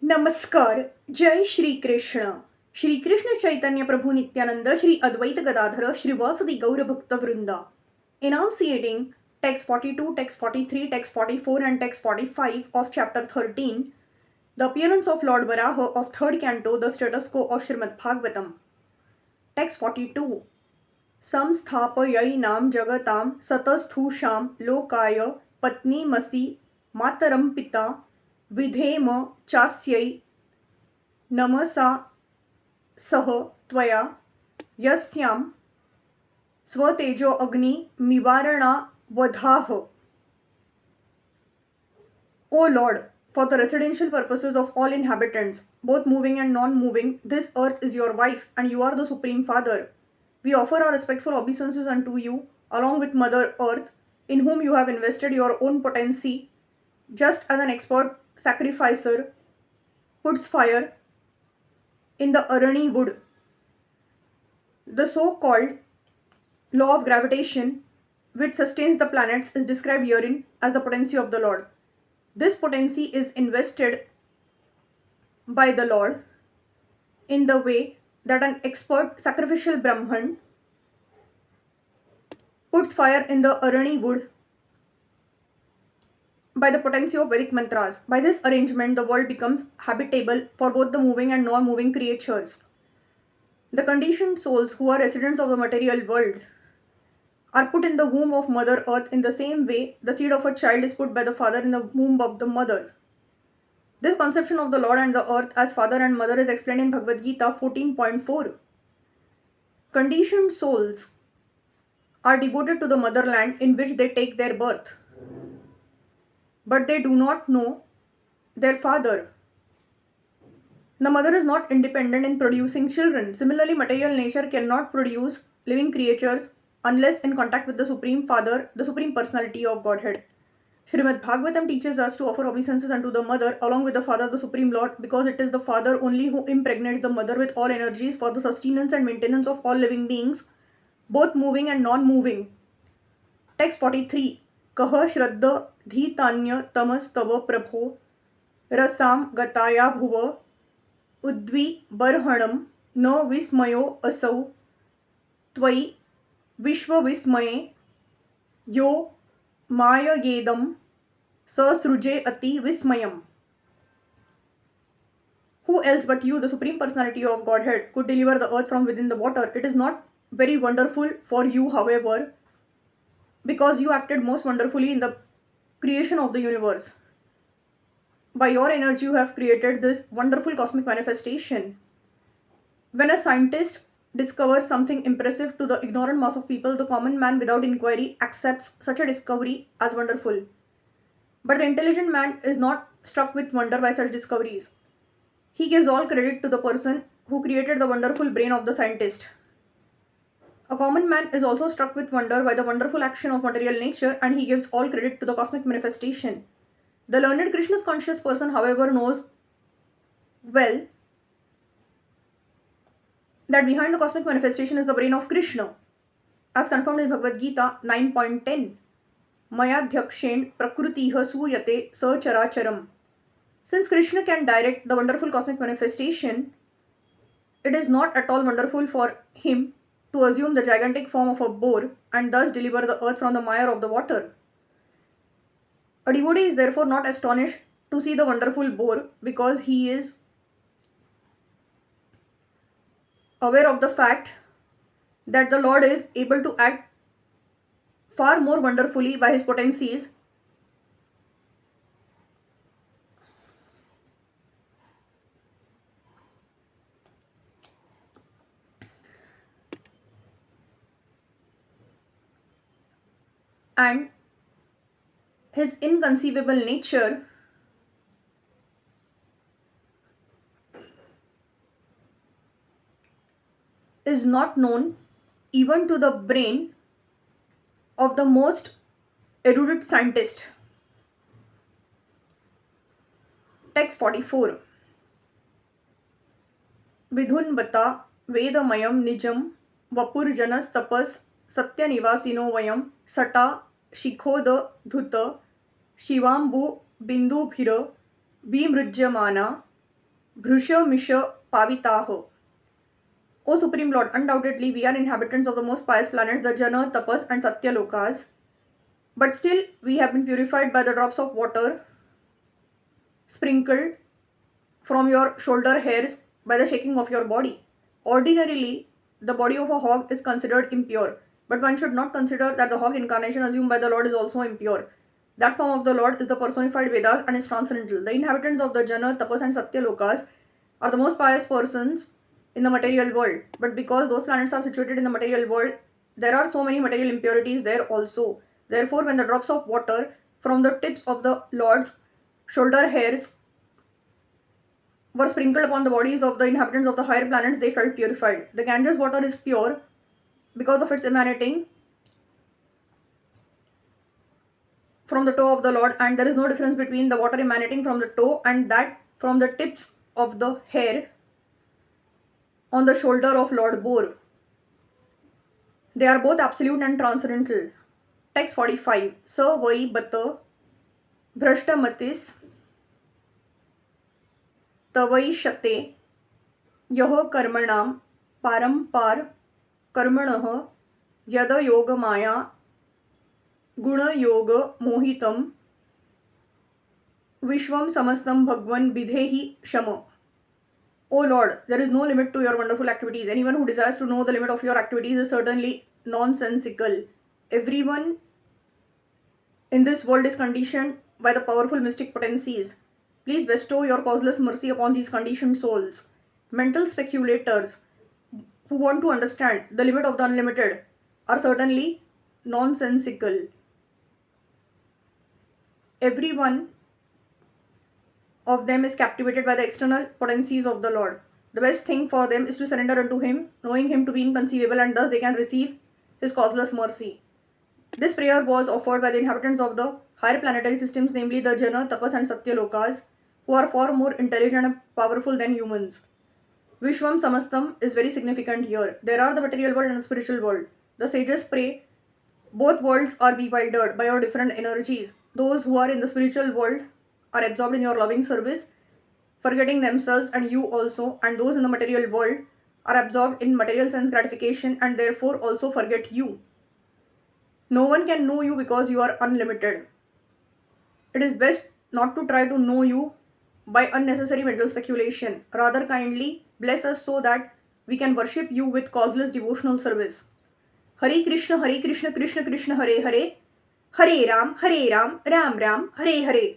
नमस्कार. जय श्री कृष्ण. श्री कृष्ण चैतन्य प्रभु नित्यानंद, श्री अद्वैत गदाधर, श्रीवासदि गौर भक्त वृंदा. Enunciating text 42, text 43, text 44 and text 45 of chapter 13, the appearance of Lord Varaha of third canto, the status quo of Srimad Bhagavatam. Text 42. संस्थापयैनां जगतां सतस्थूषां लोकाय पत्नीमसि मातरं पिता विधेम चास्यै नमसा सह त्वया यस्यां स्वतेजो अग्नि मिवारणावधाः. O Lord, for the residential purposes of all inhabitants, both moving and non-moving, this earth is your wife and you are the Supreme Father. We offer our respectful obeisances unto you, along with Mother Earth, in whom you have invested your own potency, just as an expert sacrificer puts fire in the Arani wood. The so-called law of gravitation, which sustains the planets, is described herein as the potency of the Lord. This potency is invested by the Lord in the way that an expert sacrificial Brahman puts fire in the Arani wood by the potency of Vedic mantras. By this arrangement, the world becomes habitable for both the moving and non-moving creatures. The conditioned souls who are residents of the material world are put in the womb of Mother Earth in the same way the seed of a child is put by the father in the womb of the mother. This conception of the Lord and the earth as father and mother is explained in Bhagavad Gita 14.4. Conditioned souls are devoted to the motherland in which they take their birth, but they do not know their father. The mother is not independent in producing children. Similarly, material nature cannot produce living creatures unless in contact with the Supreme Father, the Supreme Personality of Godhead. Srimad Bhagavatam teaches us to offer obeisances unto the mother along with the father, the Supreme Lord, because it is the father only who impregnates the mother with all energies for the sustenance and maintenance of all living beings, both moving and non-moving. Text 43. Kaha shraddha dhitanya tamastav prabho rasam gataya bhuva udvi barhanam na vismayo asau tvai vishva vismaye yo Mayagedam Sasruje Ati Vismayam. Who else but you, the Supreme Personality of Godhead, could deliver the earth from within the water? It is not very wonderful for you, however, because you acted most wonderfully in the creation of the universe. By your energy, you have created this wonderful cosmic manifestation. When a scientist discovers something impressive to the ignorant mass of people, the common man without inquiry accepts such a discovery as wonderful. But the intelligent man is not struck with wonder by such discoveries. He gives all credit to the person who created the wonderful brain of the scientist. A common man is also struck with wonder by the wonderful action of material nature, and he gives all credit to the cosmic manifestation. The learned Krishna's conscious person, however, knows well that behind the cosmic manifestation is the brain of Krishna, as confirmed in Bhagavad Gita 9.10. Mayadhyakshen prakrutiha suyate sacharacharam. Since Krishna can direct the wonderful cosmic manifestation, it is not at all wonderful for him to assume the gigantic form of a boar and thus deliver the earth from the mire of the water. A devotee is therefore not astonished to see the wonderful boar because he is aware of the fact that the Lord is able to act far more wonderfully by his potencies and his inconceivable nature is not known even to the brain of the most erudite scientist. Text 44. Vidhunvata Vedamayam Nijam Vapurjanas Tapas Satyanivasino Vayam Sata Shikhoda Dhuta Shivambu Bindu Bhira Vimrujyamana Bhrusha Misha Pavitaho. O Supreme Lord, undoubtedly we are inhabitants of the most pious planets, the Jana, Tapas, and Satya Lokas. But still, we have been purified by the drops of water sprinkled from your shoulder hairs by the shaking of your body. Ordinarily, the body of a hog is considered impure, but one should not consider that the hog incarnation assumed by the Lord is also impure. That form of the Lord is the personified Vedas and is transcendental. The inhabitants of the Jana, Tapas, and Satya Lokas are the most pious persons in the material world. But because those planets are situated in the material world, there are so many material impurities there also. Therefore, when the drops of water from the tips of the Lord's shoulder hairs were sprinkled upon the bodies of the inhabitants of the higher planets, they felt purified. The Ganges water is pure because of its emanating from the toe of the Lord, and there is no difference between the water emanating from the toe and that from the tips of the hair on the shoulder of Lord Bor. They are both absolute and transcendental. Text 45. Sa vai bata भ्रष्टमतिस् तवैषते यः कर्मणां पारम्पार कर्मणः यदयोगमाया गुणयोगमोहितं विश्वं समस्तं भगवन् विधेहि शम. O Lord, there is no limit to your wonderful activities. Anyone who desires to know the limit of your activities is certainly nonsensical. Everyone in this world is conditioned by the powerful mystic potencies. Please bestow your causeless mercy upon these conditioned souls. Mental speculators who want to understand the limit of the unlimited are certainly nonsensical. Everyone of them is captivated by the external potencies of the Lord. The best thing for them is to surrender unto Him, knowing Him to be inconceivable, and thus they can receive His causeless mercy. This prayer was offered by the inhabitants of the higher planetary systems, namely the Jana, Tapas, and Satya Lokas, who are far more intelligent and powerful than humans. Vishwam Samastam is very significant here. There are the material world and the spiritual world. The sages pray both worlds are bewildered by your different energies. Those who are in the spiritual world are absorbed in your loving service, forgetting themselves and you also, and those in the material world are absorbed in material sense gratification and therefore also forget you. No one can know you because you are unlimited. It is best not to try to know you by unnecessary mental speculation. Rather, kindly bless us so that we can worship you with causeless devotional service. Hare Krishna, Krishna Krishna, Hare Hare, Hare Ram, Ram Ram, Hare Hare.